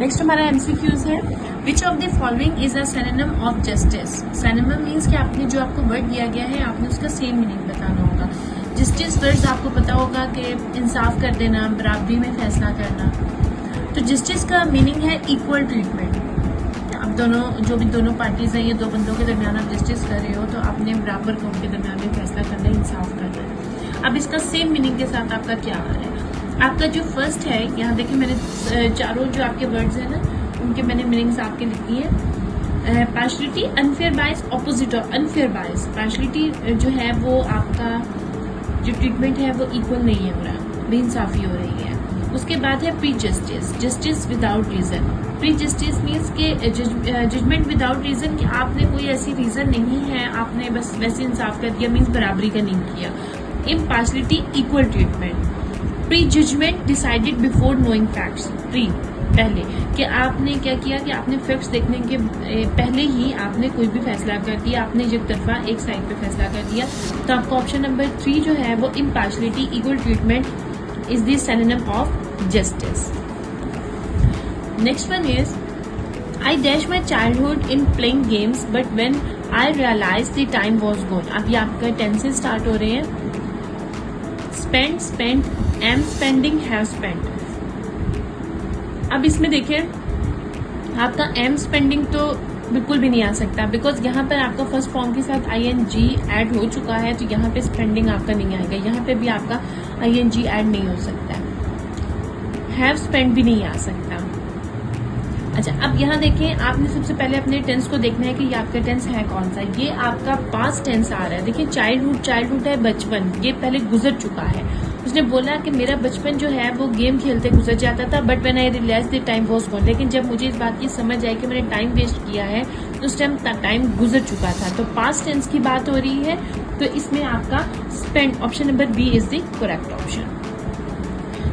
Next हमारा MCQs है, which of the following is a synonym of justice. Synonym means कि आपने जो आपको वर्ड दिया गया है आपने उसका सेम मीनिंग बताना होगा। जस्टिस वर्ड आपको पता होगा कि इंसाफ कर देना, बराबरी में फैसला करना। तो जस्टिस का मीनिंग है इक्वल ट्रीटमेंट। अब दोनों जो भी दोनों पार्टीज हैं, ये दो बंदों के दरमियान आप जस्टिस कर रहे हो तो आपने बराबर को उनके दरमियान में फैसला करना है, इंसाफ करना है। अब इसका सेम मीनिंग के साथ आपका क्या है, आपका जो फर्स्ट है, यहाँ देखिए मैंने चारों जो आपके वर्ड्स हैं ना उनके मैंने मीनिंग्स आपके लिखी है। Partiality, unfair bias, opposite of unfair bias. Partiality जो है वो आपका जो ट्रीटमेंट है वो इक्वल नहीं है, हो रहा बेइंसाफी हो रही है। उसके बाद है pre justice, justice without reason. Pre justice means के जजमेंट विदाउट रीजन, कि आपने कोई ऐसी रीजन नहीं है, आपने बस वैसे इंसाफ कर दिया, मीन्स बराबरी का नहीं किया। Impartiality, equal treatment. Pre judgement, decided before knowing facts. Pre पहले, कि आपने क्या किया कि आपने फैक्ट्स देखने के पहले ही आपने कोई भी फैसला कर दिया, आपने एक तरफा एक साइड पे फैसला कर दिया। तो आपका ऑप्शन नंबर 3 जो है वो impartiality, equal treatment is the synonym of justice. Next one is, I dash my childhood in playing games, but when I realized the time was gone। अब ये आपका टेंसेस स्टार्ट हो रहे हैं। Spent, spent, am spending, have spent। अब इसमें देखिए आपका am spending तो बिल्कुल भी नहीं आ सकता, बिकॉज यहाँ पर आपका फर्स्ट फॉर्म के साथ ing ऐड हो चुका है, तो यहाँ पे स्पेंडिंग आपका नहीं आएगा। यहाँ पे भी आपका ing ऐड नहीं हो सकता। हैव स्पेंड भी नहीं आ सकता। अच्छा, अब यहाँ देखें, आपने सबसे पहले अपने टेंस को देखना है कि ये आपका टेंस है कौन सा। ये आपका पास्ट टेंस आ रहा है। देखिए चाइल्डहुड, चाइल्डहुड है बचपन, ये पहले गुजर चुका है। उसने बोला कि मेरा बचपन जो है वो गेम खेलते गुजर जाता था, but when I realise the time was gone. लेकिन जब मुझे इस बात की समझ आई कि मैंने टाइम वेस्ट किया है, तो उस टाइम गुजर चुका था। तो पास्ट टेंस की बात हो रही है, तो इसमें आपका spend, option number B is the correct option.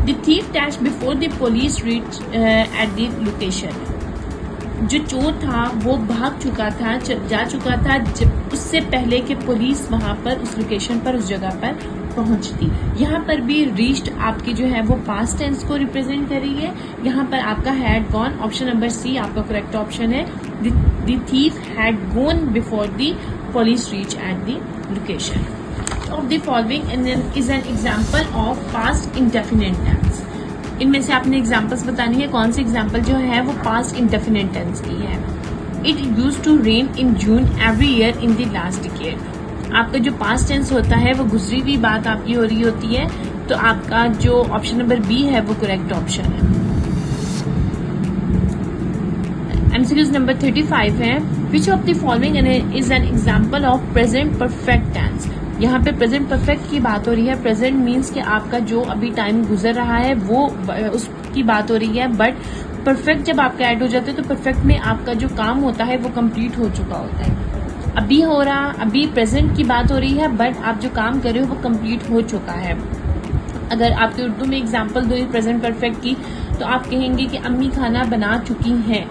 The thief dash before the police reach at the location. जो चोर था वो भाग चुका था, जा चुका था जब उससे पहले कि पुलिस वहां पर उस लोकेशन पर, उस जगह पर पहुंचती। यहाँ पर भी रीच्ड आपकी जो है वो पास्ट टेंस को रिप्रेजेंट कर रही है। यहाँ पर आपका had gone, option number C आपका करेक्ट ऑप्शन है। The thief had gone before the police reach at the location. Of the following is an example of past indefinite tense. इनमें से आपने एग्जाम्पल्स बतानी है, कौन सी एग्जाम्पल जो है वो पास्ट इंडेफिनिट टेंस की है। It used to rain in June every year in the last decade. आपका जो पास्ट टेंस होता है वो गुजरी हुई बात आपकी हो रही होती है, तो आपका जो ऑप्शन नंबर बी है वो करेक्ट ऑप्शन है। एमसीक्यूज नंबर 35 है, which of the following is an example of present perfect tense. यहाँ पे प्रेजेंट परफेक्ट की बात हो रही है। प्रेजेंट मीन्स कि आपका जो अभी टाइम गुजर रहा है वो उसकी बात हो रही है, बट परफेक्ट जब आपका ऐड हो जाता है तो परफेक्ट में आपका जो काम होता है वो कंप्लीट हो चुका होता है। अभी हो रहा, अभी प्रेजेंट की बात हो रही है, बट आप जो काम कर रहे हो वो कंप्लीट हो चुका है। अगर आपके उर्दू में एग्जाम्पल दो प्रेजेंट परफेक्ट की, तो आप कहेंगे कि अम्मी खाना बना चुकी हैं।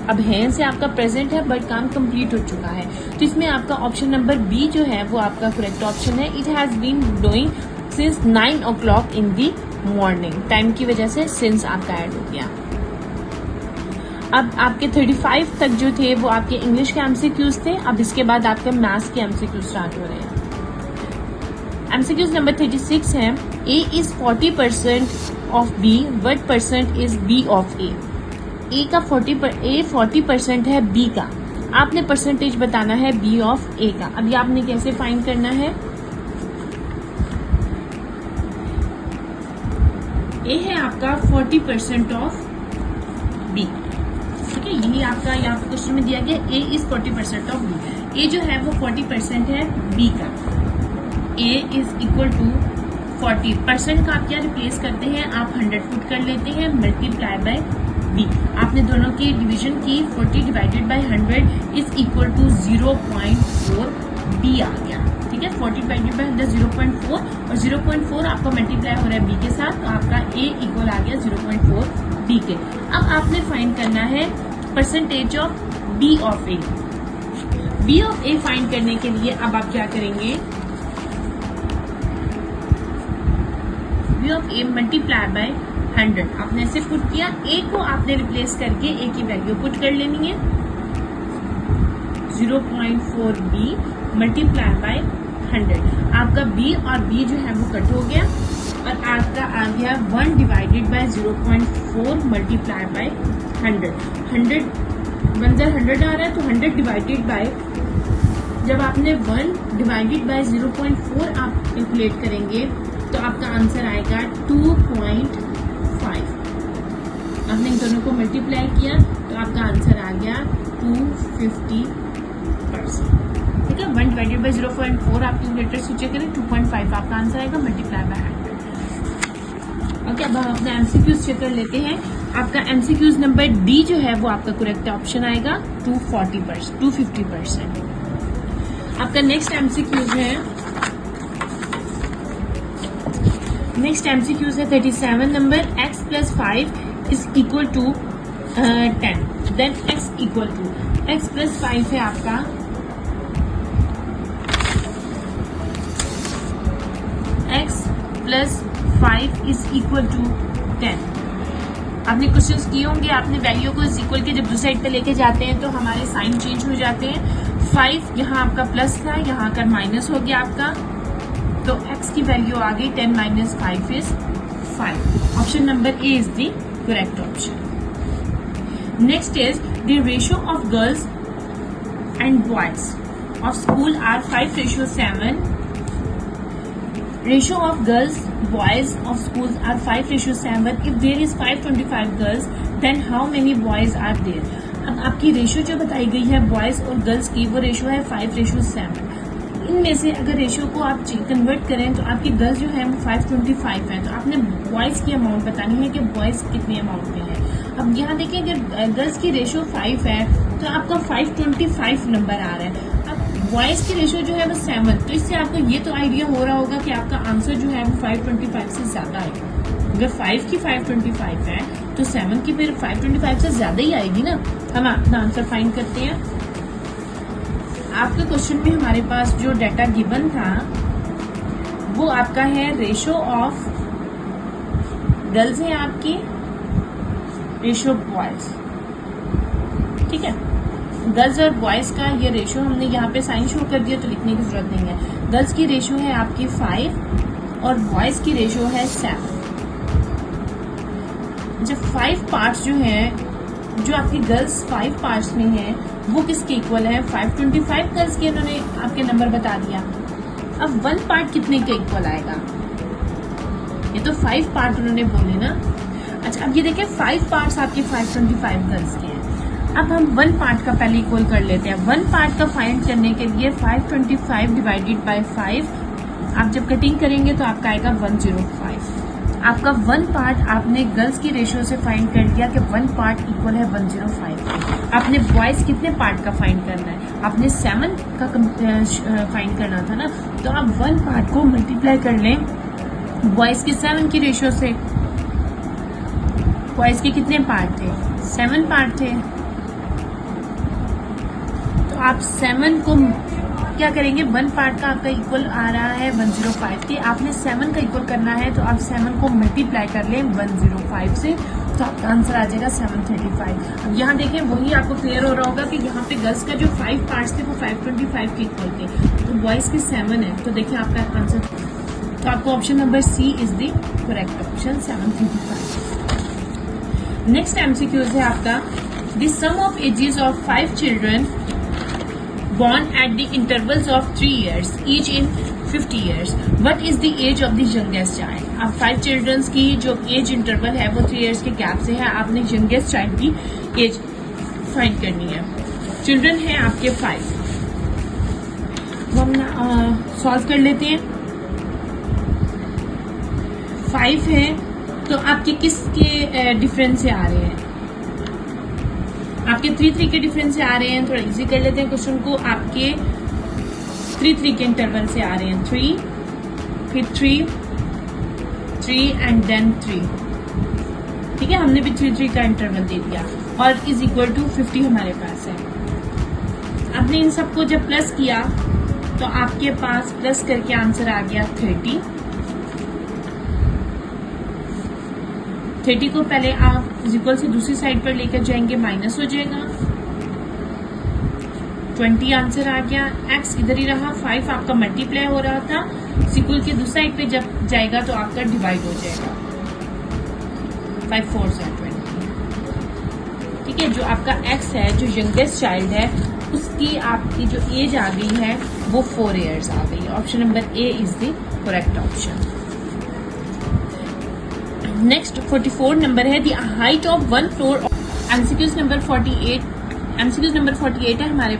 अब हैं से आपका प्रेजेंट है, बट काम कंप्लीट हो चुका है। तो इसमें आपका ऑप्शन नंबर बी जो है वो आपका करेक्ट ऑप्शन है। It has been doing since 9 o'clock in the morning. Time की वजह से सिंस आपका ऐड हो गया। अब आपके 35 तक जो थे वो आपके इंग्लिश के एमसीक्यूज थे। अब इसके बाद आपके मैथ्स के एमसीक्यूज स्टार्ट हो रहे हैं। एमसीक्यूज नंबर 36 है, A is 40% of B, what percent is B of A. A का 40% है बी का, आपने परसेंटेज बताना है बी ऑफ ए का। अभी आपने कैसे फाइंड करना है, ए है आपका 40% ऑफ बी, ठीक है। यही आपका यहाँ पे क्वेश्चन में दिया गया, ए इज 40% ऑफ बी। ए जो है वो 40% है बी का। ए इज इक्वल टू 40% का आप क्या रिप्लेस करते हैं, आप 100 पुट कर लेते हैं, मल्टीप्लाई बाय बी। आपने दोनों की डिवीजन की, 40 divided by 100 is equal to 0.4 B आ गया, ठीक है। 40 डिवाइडेड बाय 100 0.4, और 0.4 आपका मल्टीप्लाई हो रहा है बी के साथ, तो आपका ए इक्वल आ गया 0.4 बी के। अब आपने फाइंड करना है percentage of B of A. B of A find करने के लिए अब आप क्या करेंगे, B of A multiply by 100 आपने ऐसे पुट किया, ए को आपने रिप्लेस करके ए की वैल्यू पुट कर लेनी है 0.4b मल्टीप्लाई बाय 100। आपका b और b जो है वो कट हो गया और आपका आ गया 1 डिवाइडेड बाय 0.4 मल्टीप्लाई बाय 100। 100 100 आ रहा है तो 100 डिवाइडेड बाय, जब आपने 1 डिवाइडेड बाय 0.4 आप कैलकुलेट करेंगे तो आपका आंसर आएगा 2.5। आपने इन दोनों को मल्टीप्लाई किया तो आपका आंसर आ गया 250%। ठीक है, 1 डिवाइडेड बाय 0.4 आप कैलकुलेटर से चेक करें, 2.5 आपका आंसर आएगा मल्टीप्लाई बाय 100। ओके, अब हम अपना एमसीक्यूज चेक कर लेते हैं। आपका एमसीक्यूज नंबर डी जो है वो आपका करेक्ट ऑप्शन आएगा 250%। आपका नेक्स्ट एमसीक्यूज है, नेक्स्ट एमसीक्यूज है 37 number, x plus 5 is equal to 10, then x equal to, x plus 5 है आपका x plus 5 is equal to 10। आपने क्वेश्चंस किए होंगे, आपने वैल्यू को इज इक्वल के जब दूसरी साइड पे लेके जाते हैं तो हमारे साइन चेंज हो जाते हैं। 5 यहाँ आपका प्लस था, यहाँ का माइनस हो गया आपका, तो x की वैल्यू आ गई 10 minus 5 is 5। Option number A is the correct option. Next is the ratio of girls and boys of school are 5:7। Ratio of girls boys of schools are 5:7. If there is 525 girls, then how many boys are there? अब आपकी ratio जो बताई गई है boys और girls की, वो ratio है 5:7। इनमें से अगर रेशियो को आप कन्वर्ट करें तो आपकी गर्ल्स जो है वो 525 है, तो आपने बॉयज की अमाउंट बतानी है कि बॉयज कितने अमाउंट में है। अब यहाँ देखिए अगर गर्ल्स की रेशियो 5 है तो आपका 525 नंबर आ रहा है। बॉयज की रेशियो जो है वो 7, तो इससे आपको ये तो आइडिया हो रहा होगा कि आपका आंसर जो है वो 525 से ज्यादा आएगा। अगर 5 की 525 है तो 7 की फिर 525 से ज्यादा ही आएगी ना। हम अपना आंसर फाइंड करते हैं। आपके क्वेश्चन में हमारे पास जो डाटा गिवन था वो आपका है रेशियो ऑफ गर्ल्स है आपकी, रेशियो बॉयज। ठीक है, गर्ल्स और बॉयज का ये रेशियो हमने यहाँ पे साइन शो कर दिया तो लिखने की जरूरत नहीं है। गर्ल्स की रेशियो है आपकी 5 और बॉयज की रेशियो है 7। जब 5 पार्ट्स जो है, जो आपकी गर्ल्स 5 पार्ट्स में है, वो किसके इक्वल है? 525 गर्ल्स के इन्होंने आपके नंबर बता दिया। अब 1 पार्ट कितने के इक्वल आएगा? ये तो 5 पार्ट उन्होंने बोले ना। अच्छा, अब ये देखें 5 पार्ट्स आपके 525 गर्ल्स के हैं। अब हम 1 पार्ट का पहले इक्वल कर लेते हैं। 1 पार्ट का फाइंड करने के लिए 525 डिवाइडेड बाय 5 आप जब कटिंग करेंगे तो आपका आएगा 105। आपका 1 पार्ट आपने गर्ल्स की रेशियो से फाइंड कर दिया कि 1 पार्ट इक्वल है 105। आपने बॉयज कितने पार्ट का फाइंड करना है? आपने 7 का फाइंड करना था ना, तो आप 1 पार्ट को मल्टीप्लाई कर लें बॉयज के 7 की रेशियो से। बॉयज के कितने पार्ट थे? 7 पार्ट थे। तो आप 7 को क्या करेंगे? 1 पार्ट का आपका इक्वल आ रहा है 105 के, आपने 7 का इक्वल करना है तो आप 7 को मल्टीप्लाई कर लें 105 से, तो आपका आंसर आ जाएगा 735। अब यहाँ देखें, वही आपको क्लियर हो रहा होगा कि यहाँ पे गर्ल्स का जो 5 पार्ट्स थे वो 525 के इक्वल थे, तो बॉयज के 7 है। तो देखिए आपका आंसर, तो आपको option number C is the correct option, 735। Next MCQs है आपका, the sum of ages of 5 children born at the intervals of 3 years, each in 50 years. What is the age of the youngest child? अब 5 children's की जो as interval है वो 3 years के gap से है। आपने यंगेस्ट चाइल्ड की एज फाइंड करनी है। चिल्ड्रन है आपके 5, वो हम सॉल्व कर लेते हैं। 5 है तो आपके किसके डिफरेंस से आ रहे हैं? आपके 3 के डिफरेंस से आ रहे हैं। थोड़ा इजी कर लेते हैं क्वेश्चन को। आपके 3 के इंटरवल से आ रहे हैं। 3 फिर 3 एंड देन 3। ठीक है, हमने भी 3 का इंटरवल दे दिया और इज इक्वल टू 50 हमारे पास है। आपने इन सबको जब प्लस किया तो आपके पास प्लस करके आंसर आ गया 30। 30 को पहले आप इक्वल से दूसरी साइड पर लेकर जाएंगे, माइनस हो जाएगा, 20 आंसर आ गया। x इधर ही रहा, 5 आपका मल्टीप्लाई हो रहा था, इक्वल के दूसरी साइड पे जब जाएगा तो आपका डिवाइड हो जाएगा, 5 4 से 20। ठीक है, जो आपका x है, जो यंगेस्ट चाइल्ड है, उसकी आपकी जो एज आ गई है वो 4 ईयर्स आ गई है। Option number A is the correct option. Next 44 number है, the height of one floor. MCQs number 48, MCQs number 48 है हमारे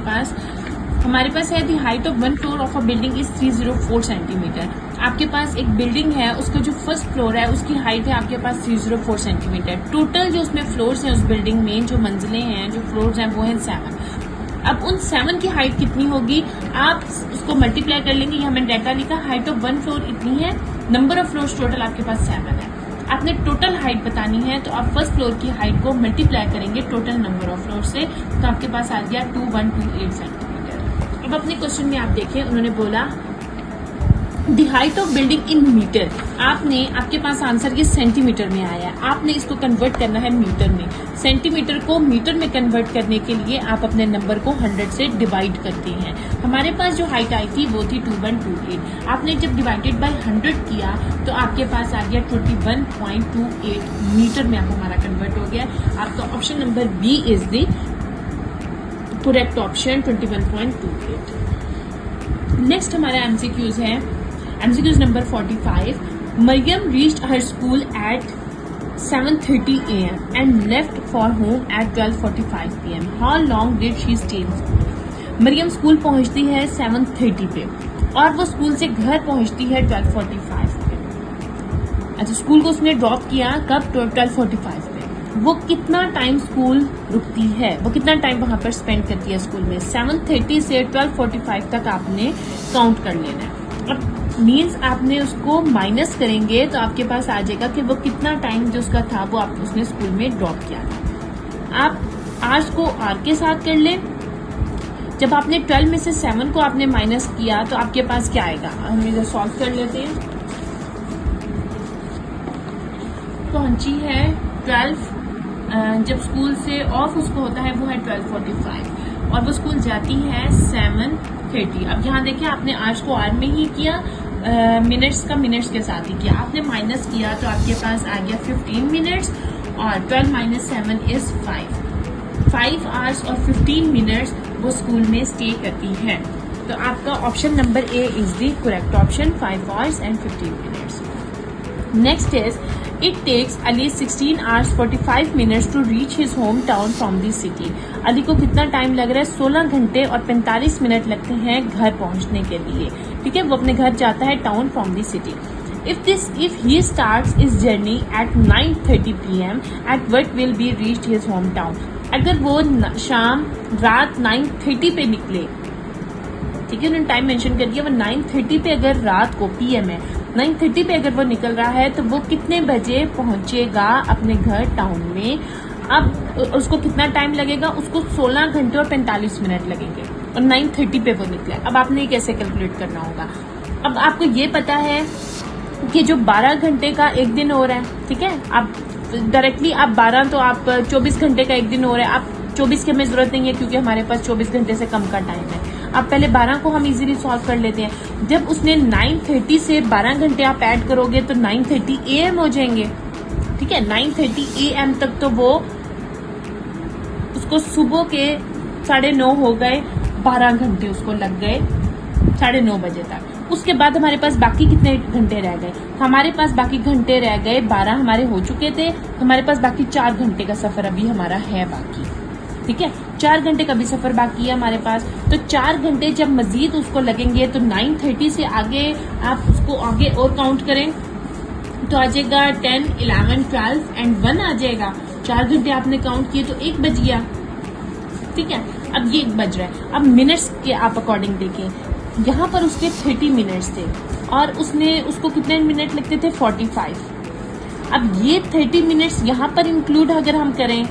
पास है, the height of one floor of a building is 304 centimetre. आपके पास एक बिल्डिंग है, उसका जो फर्स्ट फ्लोर है उसकी हाइट है आपके पास 304 सेंटीमीटर। टोटल जो उसमें फ्लोर्स हैं उस बिल्डिंग में, जो मंजिलें हैं, जो फ्लोर्स हैं वो हैं 7। अब उन 7 की हाइट कितनी होगी, आप उसको मल्टीप्लाई कर लेंगे। यहाँ मैंने डाटा लिखा, हाइट ऑफ वन फ्लोर इतनी है, नंबर ऑफ फ्लोर्स टोटल आपके पास 7 है। आपने टोटल हाइट बतानी है तो आप फर्स्ट फ्लोर की हाइट को मल्टीप्लाई करेंगे टोटल नंबर ऑफ फ्लोर से, तो आपके पास आ गया 2128 सेंटीमीटर। अब अपने क्वेश्चन में आप देखें, उन्होंने बोला the height of building in metre. आपके पास आंसर ये सेंटीमीटर में आया है, आपने इसको कन्वर्ट करना है मीटर में। सेंटीमीटर को मीटर में कन्वर्ट करने के लिए आप अपने नंबर को 100 से डिवाइड करते हैं। हमारे पास जो हाइट आई थी वो थी 2128। आपने जब डिवाइडेड बाय 100 किया तो आपके पास आ गया 21.28 मीटर में, आप हमारा कन्वर्ट हो गया। आपका option number B is the correct option, 21.28। Next हमारा एमसीक्यूज है, MCQs number 45। Mariam reached her school at 7:30 AM and left for home at 12:45 PM. How long did she stay in school? Mariam school पहुंचती है 7:30 पे और वो स्कूल से घर पहुंचती है 12:45 पे। अच्छा, स्कूल को उसने ड्रॉप किया कब, 12:45 पे। वो कितना टाइम स्कूल रुकती है, वो कितना टाइम वहां पर स्पेंड करती है स्कूल में, 7:30 से 12:45 तक आपने काउंट कर लेना है। अब मीन्स आपने उसको माइनस करेंगे तो आपके पास आ जाएगा कि वो कितना टाइम जो उसका था वो उसने स्कूल में ड्रॉप किया था। आप आर्स को आर के साथ कर लें। जब आपने 12 में से 7 को आपने माइनस किया तो आपके पास क्या आएगा, हम इधर सॉल्व कर लेते हैं। पहुंची है 12, जब स्कूल से ऑफ उसको होता है वो है 12:45 और वो स्कूल जाती है 7:30। अब यहाँ देखिए, आपने आर्स को आर में ही किया, मिनट्स का मिनट्स के साथ ही किया। आपने माइनस किया तो आपके पास आ गया 15 मिनट्स और 12 - 7 इज 5 आवर्स और 15 मिनट्स वो स्कूल में स्टे करती है। तो आपका option number A is the correct option, 5 hours and 15 minutes. Next is it takes Ali 16 hours 45 minutes to reach his home town from the city. Ali को कितना टाइम लग रहा है, 16 घंटे और 45 मिनट लगते हैं घर पहुंचने के लिए। ठीक है, वो अपने घर जाता है town from the city. If he starts his journey at 9:30 PM, at what will be reached his hometown? अगर वो शाम रात 9:30 पे निकले, ठीक है, उन्होंने टाइम मेंशन कर दिया, वो 9:30 पे अगर रात को PM है, 9:30 पे अगर वो निकल रहा है तो वो कितने बजे पहुंचेगा अपने घर टाउन में। अब उसको कितना टाइम लगेगा, उसको 16 घंटे और 45 मिनट लगेंगे और 9:30 पे वो निकले। अब आपने ये कैसे कैलकुलेट करना होगा। अब आपको ये पता है कि जो 12 घंटे का एक दिन हो रहा है, ठीक है, आप डायरेक्टली आप 12 तो आप 24 घंटे का एक दिन हो रहा है, आप 24 की हमें जरूरत नहीं है क्योंकि हमारे पास 24 घंटे से कम का टाइम है। आप पहले 12 को हम इजीली सॉल्व कर लेते हैं। जब उसने 9:30 से 12 घंटे आप ऐड करोगे तो 9:30 AM हो जाएंगे। ठीक है, 9:30 AM तक तो वो उसको सुबह के 9:30 हो गए, 12 घंटे उसको लग गए 9:30 बजे तक। उसके बाद हमारे पास बाकी कितने घंटे रह गए, हमारे पास बाकी घंटे रह गए 12 हमारे हो चुके थे, हमारे पास बाकी 4 घंटे का सफर अभी हमारा है बाकी। ठीक है, 4 घंटे का भी सफर बाकी है हमारे पास। तो 4 घंटे जब मजीद उसको लगेंगे तो 9:30 से आगे आप उसको आगे और काउंट करें तो आ जाएगा 10, 11, 12 एंड 1 आ जाएगा। 4 घंटे आपने काउंट किए तो 1 बज गया। ठीक है, अब ये 1 बज रहा है। अब मिनट्स के आप अकॉर्डिंग देखें, यहाँ पर उसके 30 मिनट्स थे और उसको कितने मिनट लगते थे, 45। अब ये 30 मिनट्स यहाँ पर इंक्लूड अगर हम करें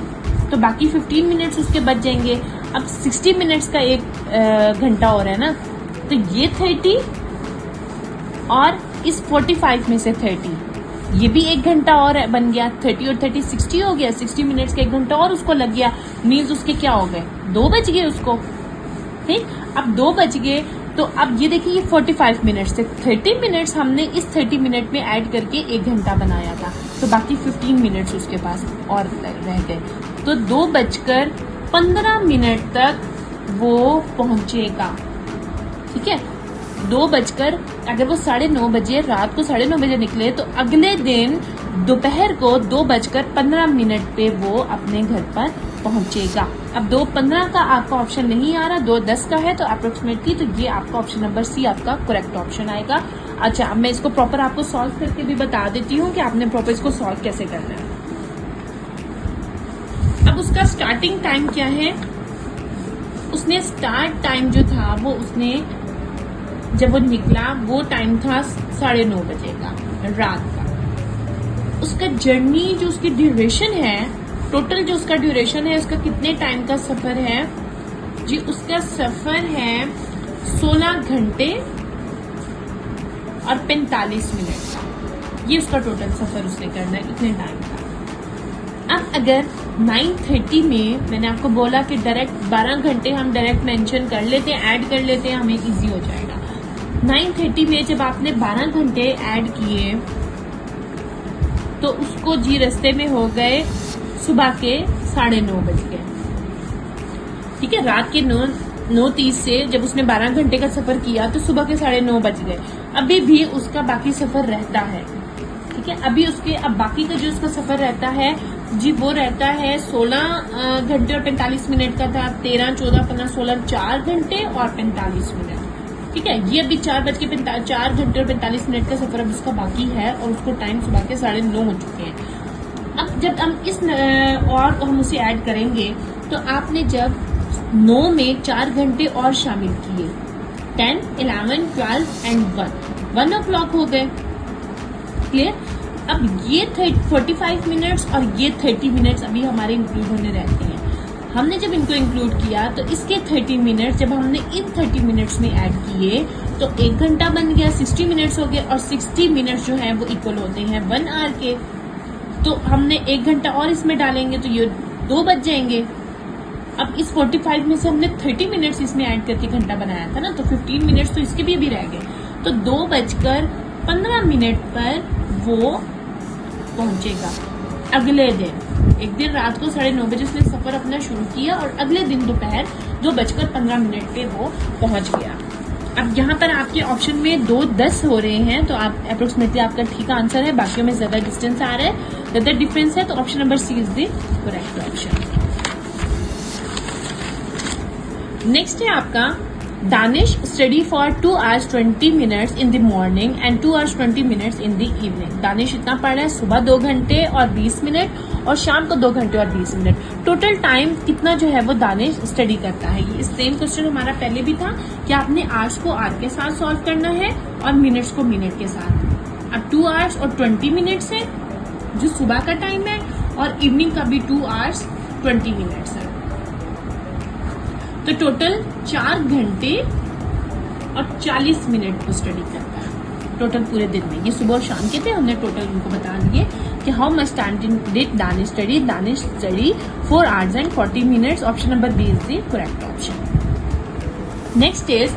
तो बाकी 15 मिनट्स उसके बच जाएंगे। अब 60 मिनट्स का 1 घंटा हो रहा है ना, तो ये 30 और इस 45 में से 30, ये भी 1 घंटा और बन गया, 30 और 30 60 हो गया, 60 मिनट्स का 1 घंटा और उसको लग गया, मीन्स उसके क्या हो गए, 2 बज गए उसको। ठीक, अब 2 बज गए तो अब ये देखिए ये 45 मिनट्स थे, 30 मिनट्स हमने इस 30 मिनट में ऐड करके 1 घंटा बनाया था, तो बाकी 15 मिनट्स उसके पास और रह गए। तो 2:15 तक वो पहुंचेगा। ठीक है, 2 बजकर, अगर वो 9:30 बजे, रात को 9:30 बजे निकले तो अगले दिन दोपहर को 2:15 पे वो अपने घर पर पहुंचेगा। अब 2:15 का आपका ऑप्शन नहीं आ रहा, 2:10 का है, तो अप्रोक्सीमेटली तो ये आपका ऑप्शन नंबर सी आपका करेक्ट ऑप्शन आएगा। अच्छा, अब मैं इसको प्रॉपर आपको सॉल्व करके भी बता देती हूँ कि आपने प्रॉपर इसको सॉल्व कैसे करना है। अब उसका स्टार्टिंग टाइम क्या है, उसने स्टार्ट टाइम जो था वो उसने जब वो निकला वो टाइम था 9:30 बजे का रात का। उसका जर्नी जो उसकी ड्यूरेशन है, टोटल जो उसका ड्यूरेशन है, उसका कितने टाइम का सफर है जी, उसका सफर है 16 घंटे और 45 मिनट का। ये उसका टोटल सफर उसने करना है इतने टाइम का। अब अगर 9:30 में मैंने आपको बोला कि डायरेक्ट 12 घंटे हम डायरेक्ट मेंशन कर लेते हैं, ऐड कर लेते हैं, हमें इजी हो जाएगा। 9:30 में जब आपने 12 घंटे ऐड किए तो उसको जी रास्ते में हो गए सुबह के 9:30 बज गए। ठीक है, रात के 9:30 से जब उसने 12 घंटे का सफर किया तो सुबह के 9:30 बज गए। अभी भी उसका बाकी सफर रहता है। ठीक है, अभी उसके अब बाकी का जो उसका सफर रहता है जी, वो रहता है 16 घंटे और 45 मिनट का था, 13, 14, 15, 16, 4 घंटे और 45 मिनट। ठीक है, ये अभी 4 घंटे और 45 मिनट का सफर अब उसका बाकी है और उसको टाइम सुबह के 9:30 हो चुके हैं। अब जब हम इस और हम उसे ऐड करेंगे तो आपने जब 9 में 4 घंटे और शामिल किए, 10, 11, 12 एंड 1 o'clock हो गए। क्लियर? अब ये 45 मिनट्स और ये 30 मिनट्स अभी हमारे इंक्लूड होने रहते हैं। हमने जब इनको इंक्लूड किया तो इसके 30 मिनट्स जब हमने इन 30 मिनट्स में ऐड किए तो 1 घंटा बन गया, 60 मिनट्स हो गए, और 60 मिनट्स जो है वो इक्वल होते हैं 1 आवर के। तो हमने 1 घंटा और इसमें डालेंगे तो ये 2 बज जाएंगे। अब इस 45 में से हमने 30 मिनट्स इसमें ऐड करके घंटा बनाया था ना, तो 15 मिनट्स तो इसके भी रह गए। तो 2:15 पर वो पहुंचेगा अगले दिन। एक दिन रात को 9:30 बजे उसने सफर अपना शुरू किया और अगले दिन दोपहर 2:15 पे वो पहुंच गया। अब यहाँ पर आपके ऑप्शन में 2:10 हो रहे हैं, तो आप अप्रोक्सीमेटली आपका ठीक आंसर है। बाकियों में ज्यादा डिस्टेंस आ रहा है, ज्यादा डिफरेंस है, तो option number C is the correct option. Next है आपका Danish study for 2 hours 20 minutes in the morning and 2 hours 20 minutes in the evening. Danish इतना पढ़ रहा है, सुबह 2 घंटे और 20 मिनट और शाम को 2 घंटे और 20 मिनट। टोटल टाइम कितना जो है वो दानिश स्टडी करता है। ये सेम क्वेश्चन हमारा पहले भी था कि आपने आवर्स को आवर के साथ सॉल्व करना है और मिनट्स को मिनट के साथ। अब 2 hours और 20 minutes है जो सुबह का टाइम है, और इवनिंग का भी 2 hours 20 minutes है। तो टोटल 4 घंटे और 40 मिनट को स्टडी करता है टोटल पूरे दिन में। ये सुबह और शाम के थे, हमने टोटल उनको बता दिए कि how much time did Danish study. Danish study 4 hours and 40 minutes। Option number B is the correct option. Next is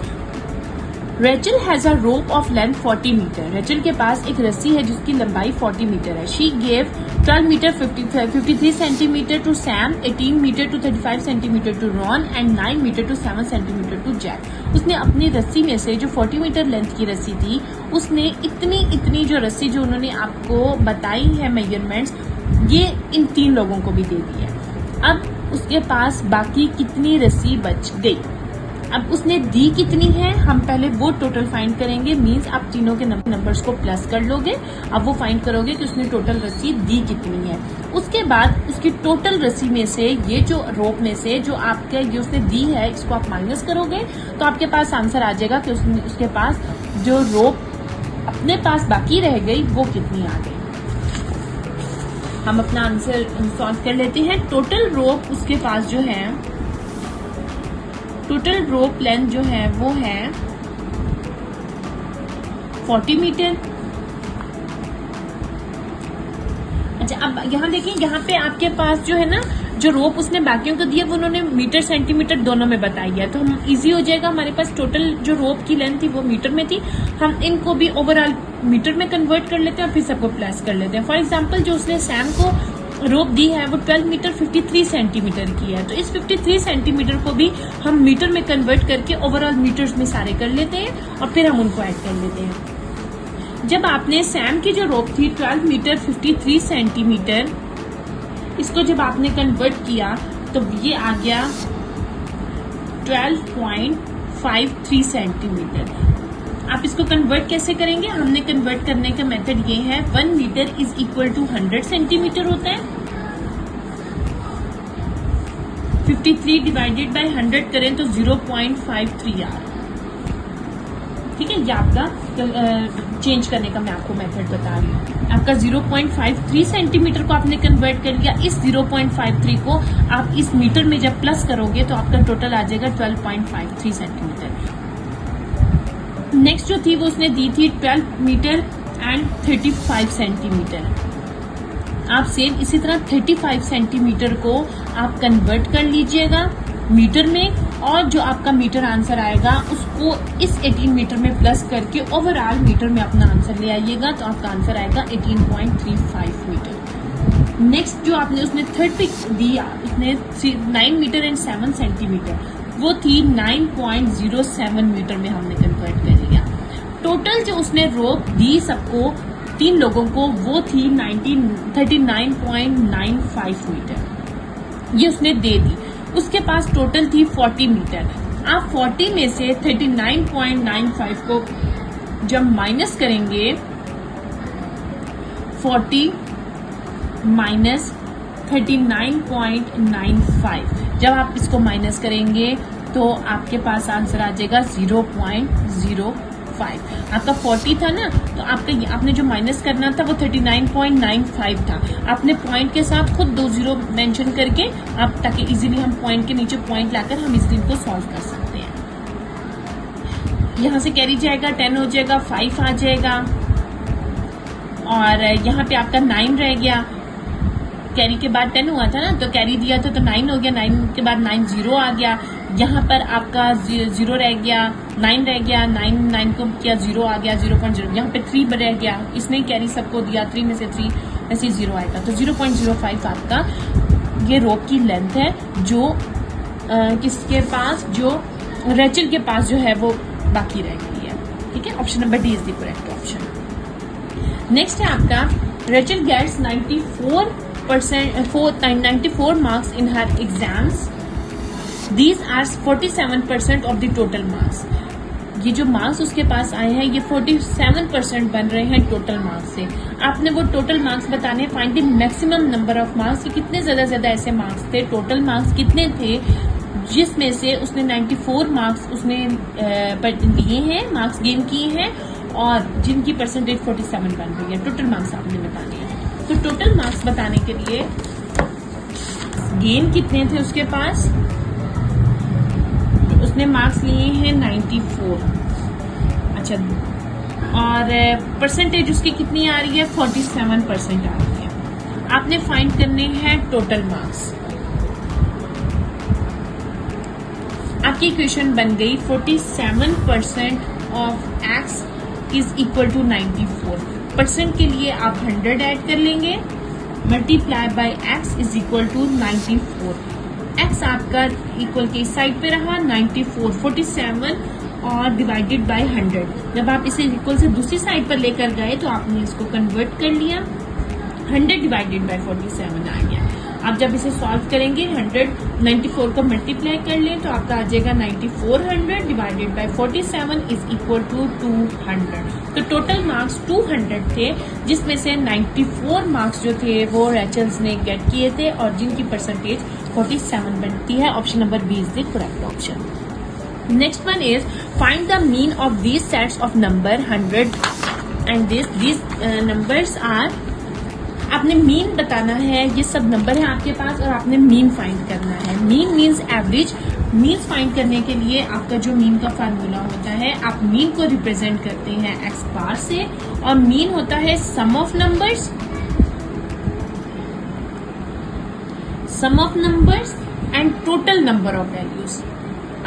Rachel has a rope of length 40 metre. Rachel के पास एक रस्सी है जिसकी लंबाई 40 मीटर है। She gave 12 metre 53 centimetre to Sam, 18 metre to 35 centimetre to Ron and 9 metre to 7 centimetre to Jack. उसने अपनी रस्सी में से जो 40 मीटर लेंथ की रस्सी थी, उसने इतनी जो रस्सी जो उन्होंने आपको बताई है मेजरमेंट्स, ये इन 3 लोगों को भी दे दी है। अब उसके पास बाकी कितनी रस्सी बच गई। अब उसने दी कितनी है, हम पहले वो टोटल फाइंड करेंगे। मींस आप तीनों के नंबर्स को प्लस कर लोगे, अब वो फाइंड करोगे कि उसने टोटल रस्सी दी कितनी है। उसके बाद उसकी टोटल रस्सी में से ये जो रोप में से जो आपके जो उसने दी है, इसको आप माइनस करोगे तो आपके पास आंसर आ जाएगा कि उसके पास जो रोप अपने पास बाकी रह गई वो कितनी आ गई। हम अपना आंसर सॉल्व कर लेते हैं। टोटल रोप उसके पास जो है, टोटल रोप लेंथ जो है वो है 40 मीटर। अच्छा, अब यहाँ देखिए, यहाँ पे आपके पास जो है ना, जो रोप उसने बाकियों को दिया वो उन्होंने मीटर सेंटीमीटर दोनों में बताई है, तो हम इजी हो जाएगा। हमारे पास टोटल जो रोप की लेंथ थी वो मीटर में थी, हम इनको भी ओवरऑल मीटर में कन्वर्ट कर लेते हैं और फिर सबको प्लस कर लेते हैं। फॉर एग्जाम्पल, जो उसने सैम को रोप दी है वो 12 मीटर 53 सेंटीमीटर की है, तो इस 53 सेंटीमीटर को भी हम मीटर में कन्वर्ट करके ओवरऑल मीटर्स में सारे कर लेते हैं और फिर हम उनको ऐड कर लेते हैं। जब आपने सैम की जो रोप थी 12 मीटर 53 सेंटीमीटर, इसको जब आपने कन्वर्ट किया तो ये आ गया 12.53 सेंटीमीटर। आप इसको कन्वर्ट कैसे करेंगे? हमने कन्वर्ट करने का मेथड ये है, 1 metre is equal to 100 centimetre होता है। 53 डिवाइडेड बाय 100 करें तो 0.53 आर। ठीक है, ये आपका चेंज करने का मैं आपको मेथड बता रही हूँ। आपका 0.53 सेंटीमीटर को आपने कन्वर्ट कर लिया, इस 0.53 को आप इस मीटर में जब प्लस करोगे तो आपका टोटल आ जाएगा 12.53 सेंटीमीटर। नेक्स्ट जो थी वो उसने दी थी 12 मीटर एंड 35 सेंटीमीटर। आप सेम इसी तरह 35 सेंटीमीटर को आप कन्वर्ट कर लीजिएगा मीटर में, और जो आपका मीटर आंसर आएगा उसको इस 18 मीटर में प्लस करके ओवरऑल मीटर में अपना आंसर ले आइएगा, तो आपका आंसर आएगा 18.35 मीटर। नेक्स्ट जो आपने उसने थर्ड पिक दिया, उसने 9 मीटर एंड 7 सेंटीमीटर, वो थी 9.07 मीटर में हमने कन्वर्ट कर लिया। टोटल जो उसने रोप दी सबको, 3 लोगों को, वो थी 39.95 मीटर, ये उसने दे दी। उसके पास टोटल थी 40 मीटर। आप 40 में से 39.95 को जब माइनस करेंगे, 40 माइनस 39.95, जब आप इसको माइनस करेंगे तो आपके पास आंसर आ जाएगा 0.05। आपका 40 था ना, तो आपने जो माइनस करना था वो 39.95 था। आपने पॉइंट के साथ खुद 2 जीरो मेंशन करके, आप ताकि इजीली हम पॉइंट के नीचे पॉइंट लाकर हम इस दिन को सॉल्व कर सकते हैं। यहाँ से कैरी जाएगा, 10 हो जाएगा, 5 आ जाएगा, और यहाँ पे आपका 9 रह गया। कैरी के बाद 10 हुआ था ना, तो कैरी दिया था तो 9 हो गया, 9 के बाद 9 0 आ गया। यहाँ पर आपका 0 रह गया, 9 रह गया, 9 को किया 0 आ गया, 0.0। यहाँ पे 3 रह गया, इसने कैरी सबको दिया, 3 में से 3 ऐसे 0 आएगा, तो 0.05 आपका ये रोप की लेंथ है, जो किसके पास, जो रेचल के पास जो है वो बाकी रह गई है। ठीक है, option number D is the correct option. Next है आपका, Rachel gets 94 marks in her exams. These are 47% of the total marks. ये जो मार्क्स उसके पास आए हैं ये 47% बन रहे हैं टोटल मार्क्स से। आपने वो टोटल मार्क्स बताने, find the maximum number of marks, कितने ज्यादा ऐसे मार्क्स थे, टोटल मार्क्स कितने थे जिसमें से उसने 94 मार्क्स उसने लिए हैं, मार्क्स गेन किए हैं, और जिनकी परसेंटेज 47 बन रही है। टोटल मार्क्स आपने बताने हैं। तो टोटल मार्क्स बताने के लिए गेन कितने थे उसके पास, उसने मार्क्स लिए हैं 94। अच्छा, और परसेंटेज उसकी कितनी आ रही है, 47% आ रही है। आपने फाइंड करने हैं टोटल मार्क्स। आपकी इक्वेशन बन गई 47% of x is equal to 94। Percent के लिए आप 100 ऐड कर लेंगे, multiply by x is equal to 94। X आपका इक्वल के साइड पे रहा 94, 47 और डिवाइडेड बाय 100। जब आप इसे इक्वल से दूसरी साइड पर लेकर गए तो आपने इसको कन्वर्ट कर लिया, 100 डिवाइडेड बाय 47 आ गया। आप जब इसे सॉल्व करेंगे 194 को मल्टीप्लाई कर लें तो आपका आ जाएगा 9400 divided by 47 is equal to 200। तो टोटल मार्क्स 200 थे, जिसमें से 94 मार्क्स जो थे वो रेचल्स ने गेट किए थे और जिनकी परसेंटेज 47 बनती है। Option number B is the correct option. Next one is find the mean of these sets of number 100 and these numbers are, आपने मीन बताना है। ये सब नंबर है आपके पास और आपने मीन फाइंड करना है। Mean means average. Mean find करने के लिए आपका जो मीन का फार्मूला होता है, आप मीन को रिप्रेजेंट करते हैं एक्स बार से, और मीन होता है sum of numbers sum of numbers and total number of values.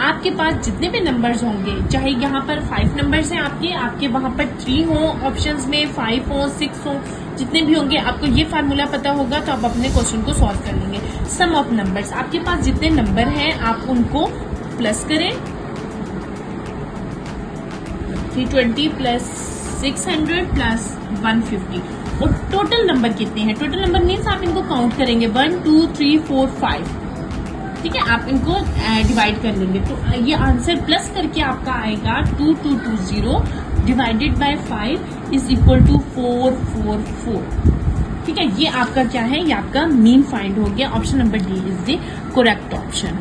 आपके पास जितने भी नंबर्स होंगे, चाहे यहाँ पर 5 नंबर्स हैं आपके वहां पर 3 हो ऑप्शंस में, 5 हो, 6 हो, जितने भी होंगे, आपको ये फार्मूला पता होगा तो आप अपने क्वेश्चन को सॉल्व कर लेंगे। सम ऑफ नंबर्स, आपके पास जितने नंबर हैं आप उनको प्लस करें, 320 प्लस 600 प्लस 150, और टोटल नंबर कितने हैं? टोटल नंबर मीन्स आप इनको काउंट करेंगे 1 2 3 4 5, ठीक है, आप इनको डिवाइड कर लेंगे तो ये आंसर प्लस करके आपका आएगा 2220 divided by 5 is equal to 444। ठीक है, ये आपका क्या है, ये आपका मीन फाइंड हो गया। Option number D is the correct option.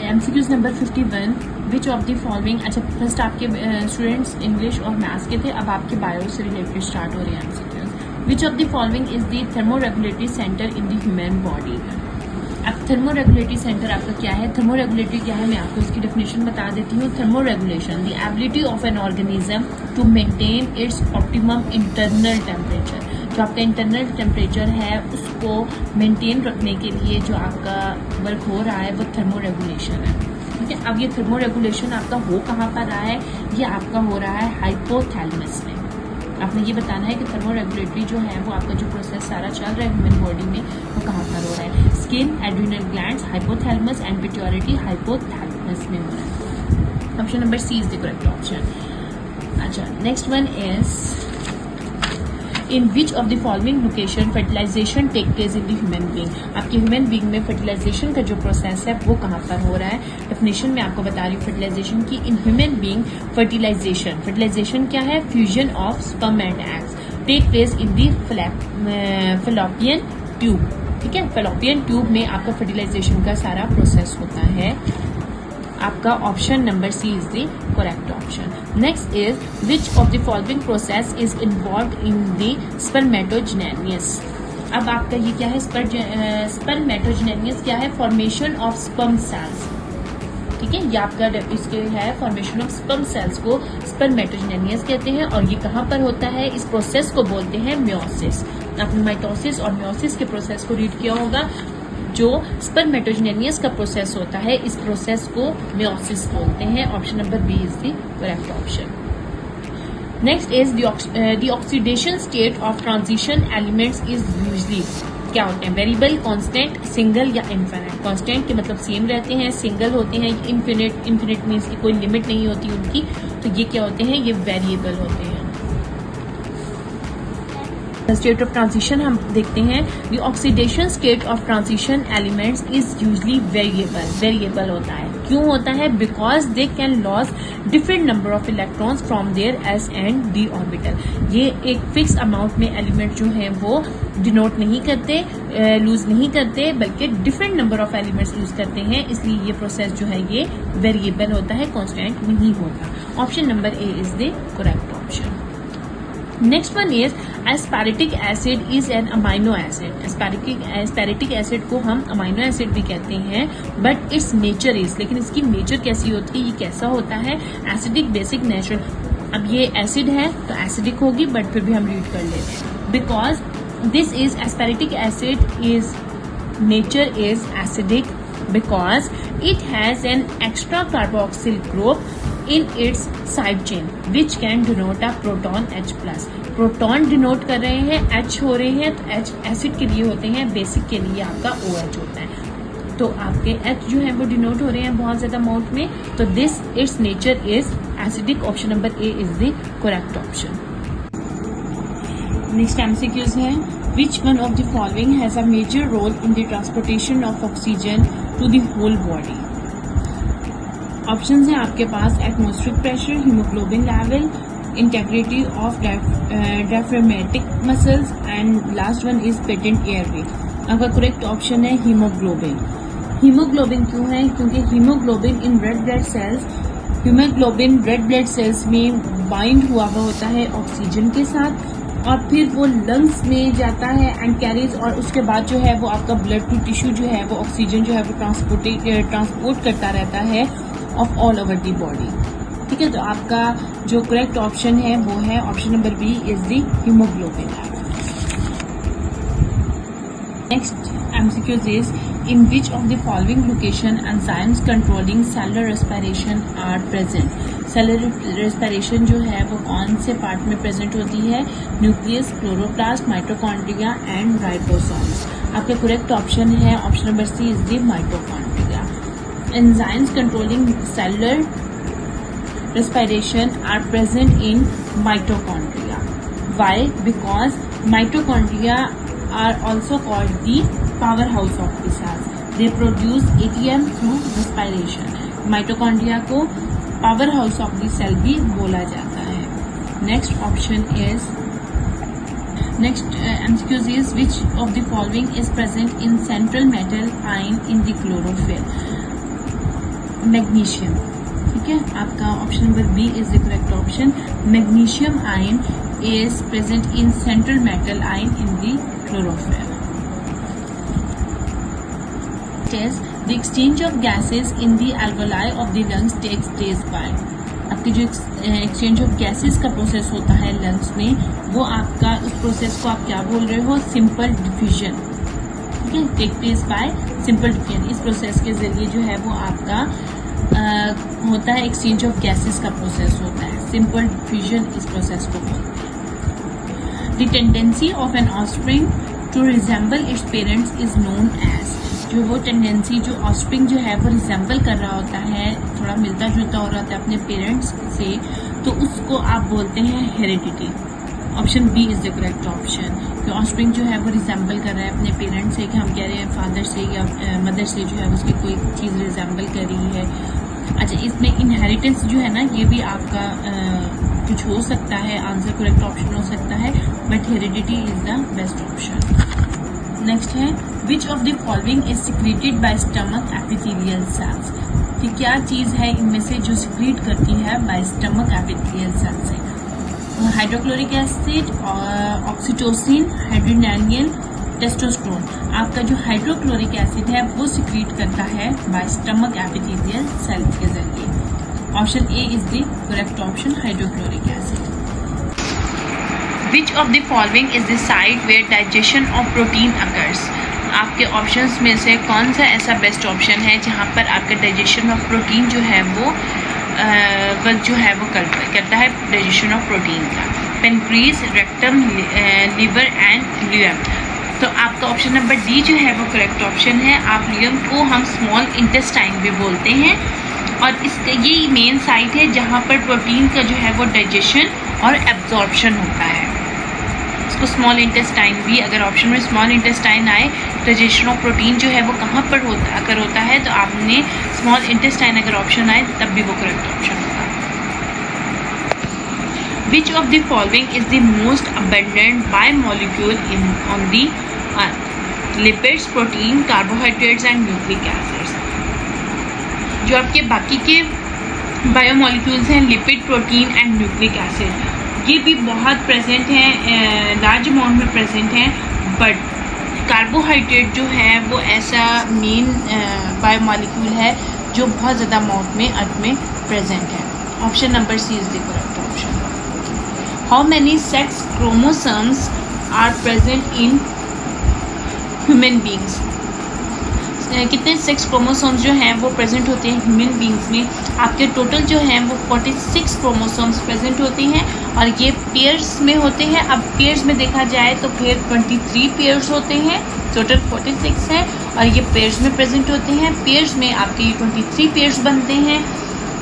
MCQs number 51, which of the following, अच्छा फर्स्ट आपके स्टूडेंट्स इंग्लिश और मैथ्स के थे, अब आपके बायो से रिलेटेड स्टार्ट हो रहे हैं MCQs. Which of the following is the thermoregulatory centre in the human body. अब थर्मोरेगुलेटरी सेंटर आपका क्या है? थर्मोरेगुलेटरी क्या है, मैं आपको इसकी डेफिनेशन बता देती हूँ। Thermoregulation, the ability of an organism to maintain its optimum internal temperature. जो आपका इंटरनल टेम्परेचर है उसको मेंटेन रखने के लिए जो आपका वर्क हो रहा है वो थर्मोरेगुलेशन है। ठीक है, अब ये थर्मोरेगुलेशन आपका हो कहाँ पर रहा है? ये आपका हो रहा है हाइपोथैलेमस में। आपने ये बताना है कि थर्मोरेगुलेटरी जो है वो आपका जो प्रोसेस सारा चल रहा है ह्यूमन बॉडी में वो कहाँ पर हो रहा है? Skin, adrenal glands, hypothalamus and pituitary hypothalamus में हो रहा है। Option number C is the correct option. अच्छा, next one is in which of the following location fertilisation take place in the human being. आपके ह्यूमन बीइंग में fertilisation का जो process है वो कहाँ पर हो रहा है? डेफिनेशन में आपको बता रही हूँ फर्टिलाइजेशन की। इन ह्यूमन बीइंग फर्टिलाइजेशन क्या है? Fusion of sperm and eggs take place in the fallopian tube. ठीक है, फैलोपियन ट्यूब में आपका फर्टिलाइजेशन का सारा प्रोसेस होता है। आपका option number C is the correct option. Next is which of the following process is involve in the spermatogenesis. अब आपका ये क्या है? स्पर्मेटोजेनेसिस क्या है? Formation of sperm cells. ठीक है, ये आपका इसके है फॉर्मेशन ऑफ स्पर्म सेल्स को स्पर्मेटोजेनेसिस कहते हैं, और ये कहाँ पर होता है? इस प्रोसेस को बोलते हैं मियोसिस। आपने माइटोसिस और मियोसिस के प्रोसेस को रीड किया होगा। जो स्पर्मेटोजेनेसिस का प्रोसेस होता है इस प्रोसेस को मियोसिस बोलते हैं। Option number B is the correct option. Next is the oxidation state of transition elements is usually क्या होते हैं? वेरिएबल, कांस्टेंट, सिंगल या इनफिनिट। कांस्टेंट के मतलब सेम रहते हैं, सिंगल होते हैं, इनफिनिट मीन्स की कोई लिमिट नहीं होती उनकी, तो ये क्या होते हैं? ये वेरिएबल होते हैं। स्टेट ऑफ ट्रांजिशन हम देखते हैं, the oxidation state of transition elements is usually variable होता है। क्यों होता है? Because they can lose different number of electrons from their s and d orbital. ये एक फिक्स अमाउंट में एलिमेंट जो है वो डिनोट नहीं करते, लूज नहीं करते, बल्कि different number of elements use करते हैं, इसलिए ये प्रोसेस जो है ये वेरिएबल होता है, कांस्टेंट नहीं होता। Option number A is the correct option. Next one is aspartic acid is an amino acid. Aspartic acid को हम अमाइनो एसिड भी कहते हैं, बट इट्स नेचर इज, लेकिन इसकी नेचर कैसी होती है? ये कैसा होता है? Acidic, basic, natural. अब ये एसिड है तो एसिडिक होगी, बट फिर भी हम रीड कर लेते हैं। Because this is aspartic acid is nature is acidic because it has an extra carboxyl group in its side chain which can denote a proton H+. Proton denote कर रहे हैं, H हो रहे हैं, तो H एसिड के लिए होते हैं, बेसिक के लिए आपका OH होता है। तो आपके H जो है वो डिनोट हो रहे हैं बहुत ज्यादा अमाउंट में, तो this it's nature is acidic. Option number A is the correct option. Next MCQs है, which one of the following has a major role in the transportation of oxygen to the whole body? Options हैं आपके पास, atmospheric pressure, haemoglobin level, integrity of diaphragmatic muscles, and last one is patent airway. आपका correct option है haemoglobin. Haemoglobin क्यों है? क्योंकि haemoglobin in red blood cells, haemoglobin red blood cells में bind हुआ होता है ऑक्सीजन के साथ, और फिर वो लंग्स में जाता है एंड कैरीज, और उसके बाद जो है वो आपका ब्लड टू टिश्यू जो है वो ऑक्सीजन जो है वो ट्रांसपोर्ट करता रहता है of all over the body. ठीक है, तो आपका जो करेक्ट ऑप्शन है वो है option number B is the haemoglobin. Next MCQs is in which of the following location enzymes controlling cellular respiration are present. Cellular respiration जो है वो कौन से पार्ट में प्रेजेंट होती है? Nucleus, chloroplast, mitochondria and ribosomes. आपका करेक्ट ऑप्शन है option number C is the mitochondria. Enzymes controlling cellular respiration are present in mitochondria. Why? Because mitochondria are also called the powerhouse of the cells. They produce ATM through respiration. Mitochondria को powerhouse of the cell भी बोला जाता है. Next option is MCQs is which of the following is present in central metal ion in the chlorophyll? Magnesium. ठीक है, आपका option number B is the correct option. Magnesium ion is present in central metal ion in the chlorophyll. The exchange of gases in the alveoli of the lungs takes place by. आपकी जो exchange of gases का process होता है lungs में, वो आपका उस process को आप क्या बोल रहे हो? Simple diffusion. ठीक है, take place by simple diffusion. इस प्रोसेस के जरिए जो है वो आपका होता है एक्सचेंज ऑफ गैसेस का प्रोसेस होता है. सिंपल डिफ्यूजन इस प्रोसेस को बोलते हैं. The tendency of an offspring to resemble its parents is known as. जो वो टेंडेंसी जो ऑफस्प्रिंग जो है वो रिजेंबल कर रहा होता है, थोड़ा मिलता जुलता हो रहा होता है अपने पेरेंट्स से, तो उसको आप बोलते हैं heredity. Option B is the correct option. कि ऑफस्प्रिंग जो है वो रिजेंबल कर रहा है अपने पेरेंट्स से, कि हम कह रहे हैं फादर से या मदर से जो है उसकी कोई चीज़ रिजेंबल कर रही है. अच्छा, इसमें इनहेरिटेंस जो है ना, ये भी आपका कुछ हो सकता है, आंसर करेक्ट ऑप्शन हो सकता है, but heredity is the best option. Next है which of the following is secreted by stomach epithelial cells. कि क्या चीज़ है इनमें से जो सिक्रीट करती है बाय स्टमक एपिथेलियल सेल से? Hydrochloric acid, oxytocin, hydronium, testosterone. आपका जो हाइड्रोक्लोरिक एसिड है वो सिक्रीट करता है बाय स्टमक एपिथेलियल सेल के जरिए. Option A is the correct option, hydrochloric acid. Which of the following is the site where digestion of protein occurs. आपके options में से कौन सा ऐसा बेस्ट ऑप्शन है जहां पर आपका डाइजेशन ऑफ प्रोटीन जो है वो जो है वो करता है डाइजेशन ऑफ प्रोटीन का? पेनक्रीज, रेक्टम, लिवर एंड ल्यूएम. तो आपका ऑप्शन नंबर डी जो है वो करेक्ट ऑप्शन है. आप ल्यूएम को हम स्मॉल इंटेस्टाइन भी बोलते हैं, और इसका ये मेन साइट है जहाँ पर प्रोटीन का जो है वो डाइजेशन और एब्जॉर्प्शन होता है. इसको स्मॉल इंटेस्टाइन भी, अगर ऑप्शन में स्मॉल इंटेस्टाइन आए, डाइजेशन ऑफ प्रोटीन जो है वो कहाँ पर होता है, तो आपने स्मॉल इंटेस्टाइन अगर ऑप्शन आए तब भी वो करेक्ट ऑप्शन होगा. Which of the following is the most abundant biomolecule on the earth? Lipids, protein, carbohydrates and nucleic acids. जो आपके बाकी के बायोमोलिक्यूल्स हैं, lipid, protein and nucleic acid, ये भी बहुत प्रेजेंट हैं, लार्ज अमाउंट में प्रेजेंट हैं. बट कार्बोहाइड्रेट जो है वो ऐसा मेन बायोमोलिक्यूल है जो बहुत ज़्यादा अमाउंट में अर्थ में प्रेजेंट है. Option number C is the correct option. How many sex chromosomes are present in human beings? कितने सेक्स क्रोमोसोम्स जो हैं वो प्रेजेंट होते हैं ह्यूमन बींग्स में? आपके टोटल जो हैं वो 46 क्रोमोसोम्स प्रेजेंट होते हैं, और ये पेयर्स में होते हैं. अब पेयर्स में देखा जाए तो फिर 23 पेयर्स होते हैं, टोटल 46 है, और ये पेयर्स में प्रेजेंट होते हैं. पेयर्स में आपके 23 पेयर्स बनते हैं.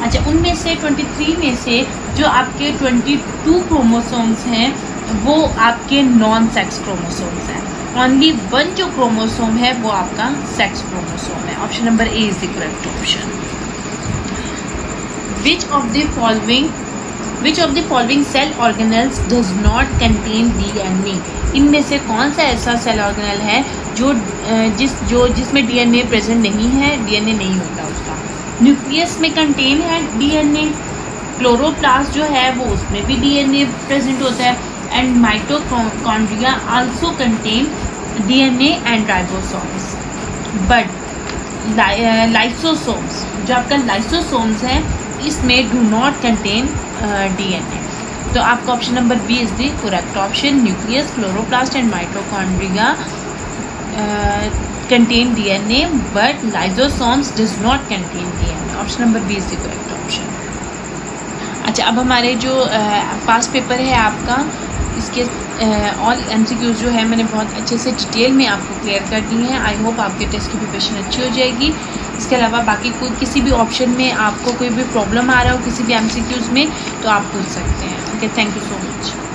अच्छा, उनमें से 23 में से जो आपके 22 क्रोमोसोम्स हैं वो आपके नॉन सेक्स क्रोमोसोम्स हैं. ओनली वन जो क्रोमोसोम है वो आपका सेक्स क्रोमोसोम है. Option number A is the correct option. Which of the following cell organelles does not contain DNA. इनमें से कौन सा ऐसा सेल ऑर्गेनल है जिसमें डीएनए प्रेजेंट नहीं है, डीएनए नहीं होता उसका? न्यूक्लियस में कंटेन है डीएनए, क्लोरोप्लास्ट जो है वो उसमें भी डीएनए प्रेजेंट होता है, and mitochondria also contain DNA and ribosomes. But lysosomes, जो आपका लाइसोसोम्स है, इसमें डू नॉट कंटेन डीएनए. तो आपका option number B is the correct option. Nucleus, chloroplast and mitochondria contain DNA, but lysosomes does not contain DNA. Option number B is the correct option. अच्छा, अब हमारे जो पास paper है आपका, इसके all MCQs जो है मैंने बहुत अच्छे से डिटेल में आपको क्लियर कर दी हैं। आई होप आपके टेस्ट की प्रिपरेशन अच्छी हो जाएगी। इसके अलावा बाकी कोई किसी भी ऑप्शन में आपको कोई भी प्रॉब्लम आ रहा हो किसी भी MCQs में, तो आप पूछ सकते हैं। Okay, thank you so much.